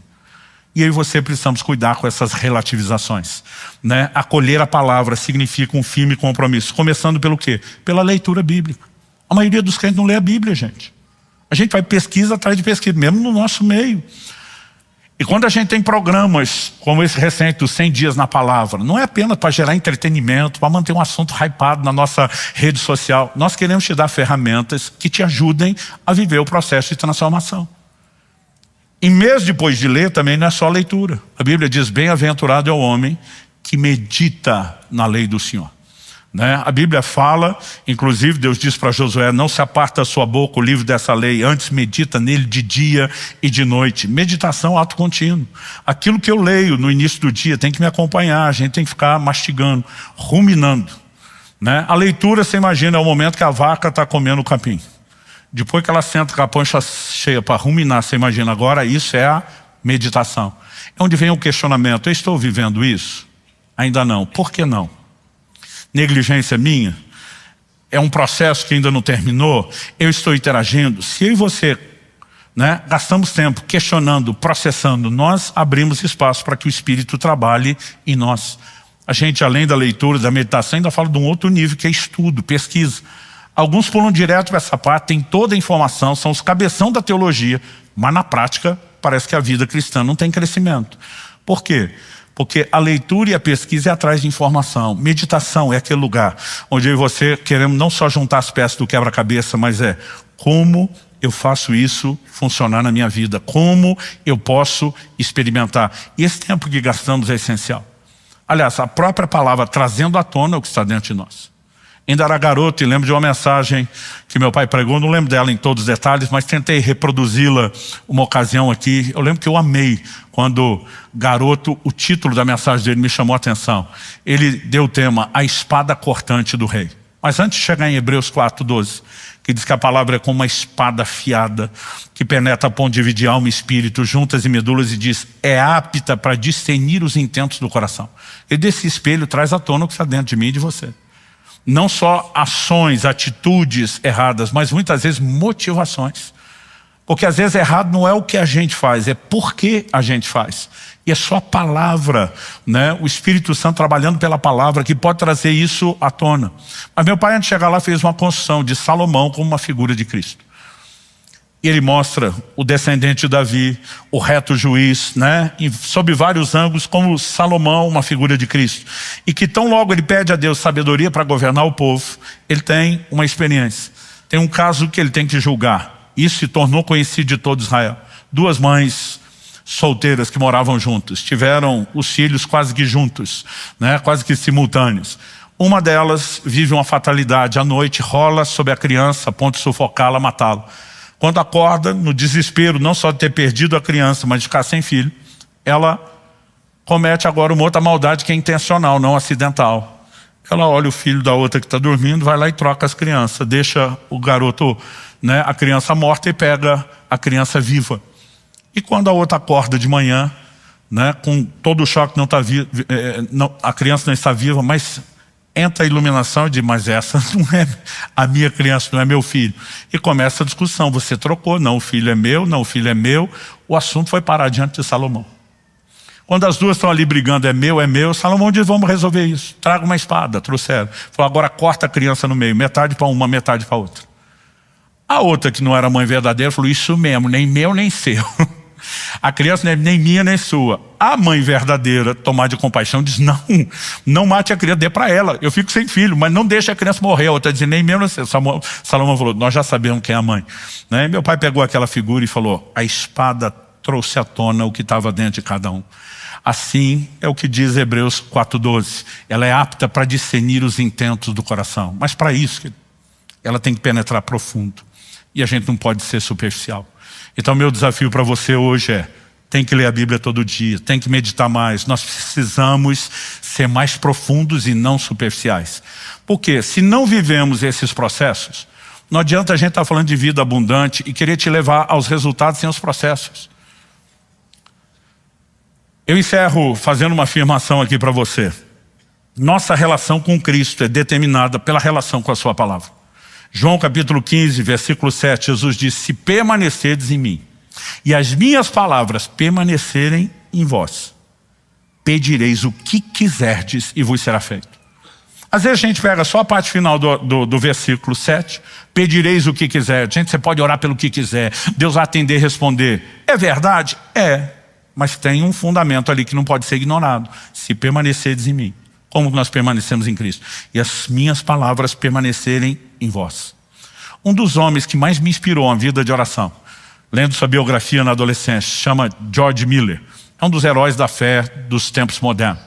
E eu e você precisamos cuidar com essas relativizações, né? Acolher a palavra significa um firme compromisso. Começando pelo quê? Pela leitura bíblica. A maioria dos crentes não lê a Bíblia, gente. A gente vai pesquisa atrás de pesquisa, mesmo no nosso meio. E quando a gente tem programas como esse recente, dos 100 dias na palavra, não é apenas para gerar entretenimento, para manter um assunto hypado na nossa rede social. Nós queremos te dar ferramentas que te ajudem a viver o processo de transformação. E mesmo depois de ler, também não é só leitura. A Bíblia diz: bem-aventurado é o homem que medita na lei do Senhor. Né? A Bíblia fala, inclusive Deus diz para Josué: não se aparta a sua boca o livro dessa lei, antes medita nele de dia e de noite. Meditação, ato contínuo. Aquilo que eu leio no início do dia tem que me acompanhar, a gente tem que ficar mastigando, ruminando, né? A leitura, você imagina, é o momento que a vaca está comendo o capim. Depois que ela senta com a pancha cheia para ruminar, você imagina, agora isso é a meditação. É onde vem o questionamento: eu estou vivendo isso? Ainda não. Por que não? Negligência minha? É um processo que ainda não terminou? Eu estou interagindo? Se eu e você, né, gastamos tempo questionando, processando, nós abrimos espaço para que o Espírito trabalhe em nós. A gente, além da leitura, da meditação, ainda fala de um outro nível, que é estudo, pesquisa. Alguns pulam direto para essa parte, tem toda a informação, são os cabeção da teologia, mas na prática parece que a vida cristã não tem crescimento. Por quê? Porque a leitura e a pesquisa é atrás de informação. Meditação é aquele lugar onde eu e você queremos não só juntar as peças do quebra-cabeça, mas é como eu faço isso funcionar na minha vida, como eu posso experimentar. E esse tempo que gastamos é essencial. Aliás, a própria palavra trazendo à tona o que está dentro de nós. Ainda era garoto e lembro de uma mensagem que meu pai pregou, não lembro dela em todos os detalhes, mas tentei reproduzi-la uma ocasião aqui. Eu lembro que eu amei quando garoto, o título da mensagem dele me chamou a atenção. Ele deu o tema: a espada cortante do rei. Mas antes de chegar em Hebreus 4:12, que diz que a palavra é como uma espada afiada, que penetra a ponto de dividir alma e espírito, juntas e medulas, e diz: é apta para discernir os intentos do coração. E desse espelho traz à tona o que está dentro de mim e de você. Não só ações, atitudes erradas, mas muitas vezes motivações. Porque às vezes errado não é o que a gente faz, é por que a gente faz. E é só a palavra, né? O Espírito Santo trabalhando pela palavra que pode trazer isso à tona. Mas meu pai, antes de chegar lá, fez uma construção de Salomão como uma figura de Cristo. E ele mostra o descendente de Davi, o reto juiz, né? E sob vários ângulos, como Salomão, uma figura de Cristo. E que tão logo ele pede a Deus sabedoria para governar o povo, ele tem uma experiência. Tem um caso que ele tem que julgar. Isso se tornou conhecido de todo Israel. Duas mães solteiras que moravam juntas, tiveram os filhos quase que juntos, né? Quase que simultâneos. Uma delas vive uma fatalidade à noite, rola sobre a criança a ponto de sufocá-la, matá-la. Quando acorda, no desespero, não só de ter perdido a criança, mas de ficar sem filho, ela comete agora uma outra maldade que é intencional, não acidental. Ela olha o filho da outra que está dormindo, vai lá e troca as crianças, deixa o garoto, né, a criança morta, e pega a criança viva. E quando a outra acorda de manhã, né, com todo o choque, a criança não está viva, mas entra a iluminação e diz: mas essa não é a minha criança, não é meu filho. E começa a discussão: você trocou, não, o filho é meu, não, o filho é meu. O assunto foi parar diante de Salomão. Quando as duas estão ali brigando, é meu, Salomão diz, vamos resolver isso. Traga uma espada, trouxeram. Falou, agora corta a criança no meio, metade para uma, metade para outra. A outra, que não era mãe verdadeira, falou, isso mesmo, nem meu, nem seu. A criança não é nem minha, nem sua. A mãe verdadeira, tomar de compaixão, diz, não mate a criança, dê para ela. Eu fico sem filho, mas não deixe a criança morrer. A outra diz, nem meu, nem seu. Salomão falou, nós já sabemos quem é a mãe. Né? Meu pai pegou aquela figura e falou, a espada trouxe à tona o que estava dentro de cada um. Assim é o que diz Hebreus 4:12. Ela é apta para discernir os intentos do coração. Mas para isso, ela tem que penetrar profundo. E a gente não pode ser superficial. Então meu desafio para você hoje é, tem que ler a Bíblia todo dia, tem que meditar mais. Nós precisamos ser mais profundos e não superficiais. Porque se não vivemos esses processos, não adianta a gente estar falando de vida abundante e querer te levar aos resultados sem os processos. Eu encerro fazendo uma afirmação aqui para você. Nossa relação com Cristo é determinada pela relação com a sua palavra. João capítulo 15, versículo 7, Jesus diz, se permanecerdes em mim, e as minhas palavras permanecerem em vós, pedireis o que quiserdes e vos será feito. Às vezes a gente pega só a parte final do versículo 7, pedireis o que quiserdes. Gente, você pode orar pelo que quiser, Deus vai atender e responder. É verdade? É, mas tem um fundamento ali que não pode ser ignorado. Se permanecerdes em mim, como nós permanecemos em Cristo, e as minhas palavras permanecerem em vós. Um dos homens que mais me inspirou a vida de oração, lendo sua biografia na adolescência, chama George Miller. É um dos heróis da fé dos tempos modernos.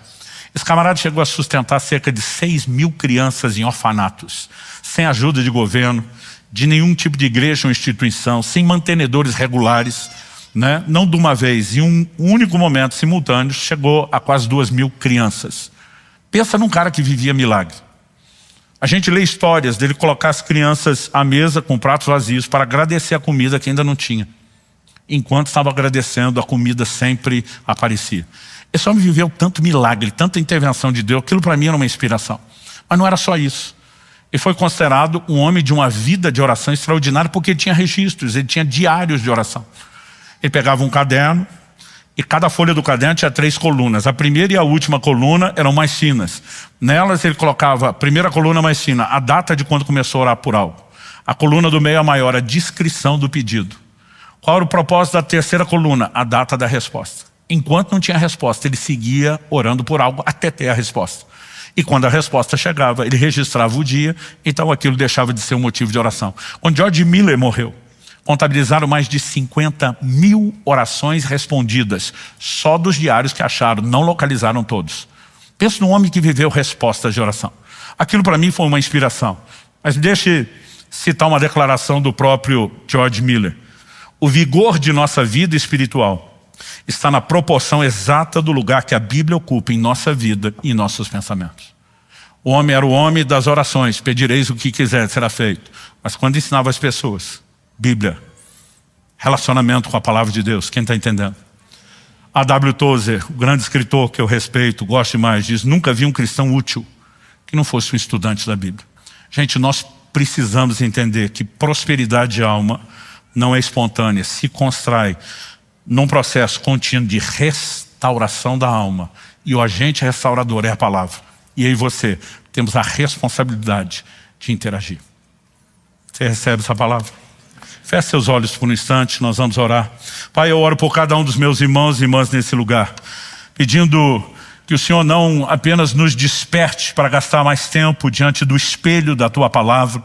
Esse camarada chegou a sustentar cerca de 6.000 crianças em orfanatos, sem ajuda de governo, de nenhum tipo de igreja ou instituição, sem mantenedores regulares, né? Não de uma vez, em um único momento simultâneo, chegou a quase 2.000 crianças. Pensa num cara que vivia milagre. A gente lê histórias dele colocar as crianças à mesa com pratos vazios para agradecer a comida que ainda não tinha. Enquanto estava agradecendo, a comida sempre aparecia. Esse homem viveu tanto milagre, tanta intervenção de Deus, aquilo para mim era uma inspiração. Mas não era só isso. Ele foi considerado um homem de uma vida de oração extraordinária porque ele tinha registros, ele tinha diários de oração. Ele pegava um caderno, e cada folha do caderno tinha 3 colunas. A primeira e a última coluna eram mais finas. Nelas ele colocava a primeira coluna mais fina, a data de quando começou a orar por algo. A coluna do meio a maior, a descrição do pedido. Qual era o propósito da terceira coluna? A data da resposta. Enquanto não tinha resposta, ele seguia orando por algo até ter a resposta. E quando a resposta chegava, ele registrava o dia, então aquilo deixava de ser um motivo de oração. Quando George Miller morreu, contabilizaram mais de 50.000 orações respondidas, só dos diários que acharam, não localizaram todos. Pensa num homem que viveu respostas de oração. Aquilo para mim foi uma inspiração. Mas deixe citar uma declaração do próprio George Miller. O vigor de nossa vida espiritual está na proporção exata do lugar que a Bíblia ocupa em nossa vida e em nossos pensamentos. O homem era o homem das orações, pedireis o que quiser, será feito. Mas quando ensinava as pessoas, Bíblia, relacionamento com a palavra de Deus, quem está entendendo? A.W. Tozer, o grande escritor que eu respeito, gosto demais, diz, nunca vi um cristão útil que não fosse um estudante da Bíblia. Gente, nós precisamos entender que prosperidade de alma não é espontânea, se constrói num processo contínuo de restauração da alma. E o agente restaurador é a palavra. E eu e você temos a responsabilidade de interagir. Você recebe essa palavra? Feche seus olhos por um instante, nós vamos orar. Pai, eu oro por cada um dos meus irmãos e irmãs nesse lugar, pedindo que o Senhor não apenas nos desperte para gastar mais tempo diante do espelho da Tua palavra,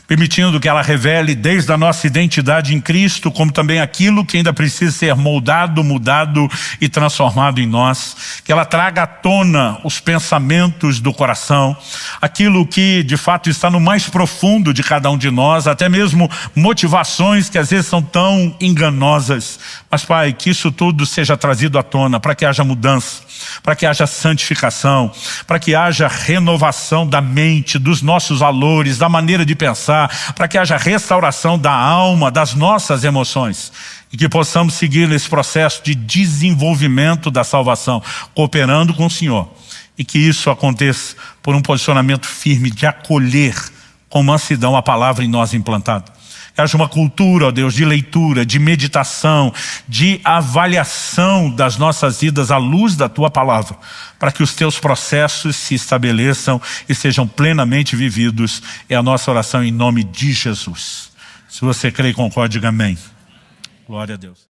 permitindo que ela revele desde a nossa identidade em Cristo, como também aquilo que ainda precisa ser moldado, mudado e transformado em nós. Que ela traga à tona os pensamentos do coração, aquilo que de fato está no mais profundo de cada um de nós, até mesmo motivações que às vezes são tão enganosas. Mas Pai, que isso tudo seja trazido à tona, para que haja mudança, para que haja santificação, para que haja renovação da mente, dos nossos valores, da maneira de pensar, para que haja restauração da alma, das nossas emoções, e que possamos seguir nesse processo de desenvolvimento da salvação, cooperando com o Senhor, e que isso aconteça por um posicionamento firme de acolher com mansidão a palavra em nós implantada. haja uma cultura, ó Deus, de leitura, de meditação, de avaliação das nossas vidas à luz da Tua Palavra, para que os Teus processos se estabeleçam e sejam plenamente vividos. É a nossa oração em nome de Jesus. Se você crê e concorde, diga amém. Glória a Deus.